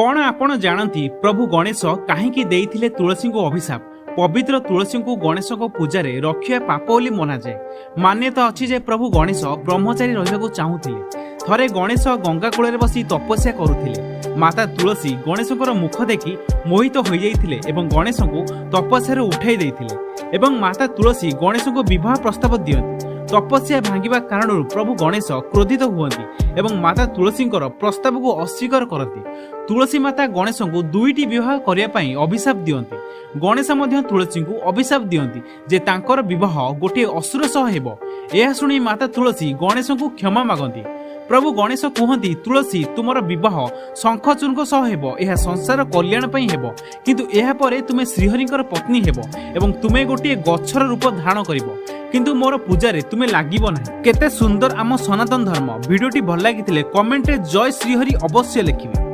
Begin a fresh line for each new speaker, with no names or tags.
कौन आपण जानती प्रभु गणेश कहीं देइथिले तुलसी को अभिशाप। पवित्र तुलसी को गणेश को पूजा रे रक्षा पाप बोली मना जाए। मान्यता अच्छी जे प्रभु गणेश ब्रह्मचारी रहिବାକୁ चाहूथिले। थरे गणेश गंगा कूल बसी तपस्या करुथिले। माता तुलसी गणेशଙ୍କର मुख देखि मोहित हो जाइथिले एवं गणेश को तपस्या उठाई देइथिले एवं माता तुलसी गणेश को विवाह प्रस्ताव दियंती। तपस्या भांगिबा कारण प्रभु गणेश क्रोधित हुअंती एवं माता तुलसी प्रस्ताव को अस्वीकार करती। तुलसी माता गणेश को दुईटी विवाह करने पई अभिशाप दियंती। गणेश मध्य तुलसी को अभिशाप दियंती जे तांकर विवाह गोटे असुर सह हेबो। यह शुणी माता तुलसी गणेश को क्षमा मागंती। प्रभु गणेश कहती तुलसी तुमर विवाह शंखचूर्क सह हेबो। यह संसार कल्याण पई हेबो किंतु एहा परे तुमे श्रीहरिंकर पत्नी हेबो एवं तुमे गोटे गच्छर रूप धारण करिवो किंतु मोर पूजारे तुमे लागिबो नाही। केते सुंदर आम सनातन धर्म। वीडियोटी भल लागिथिले कमेंट रे जय श्रीहरि अवश्य लिखिबे।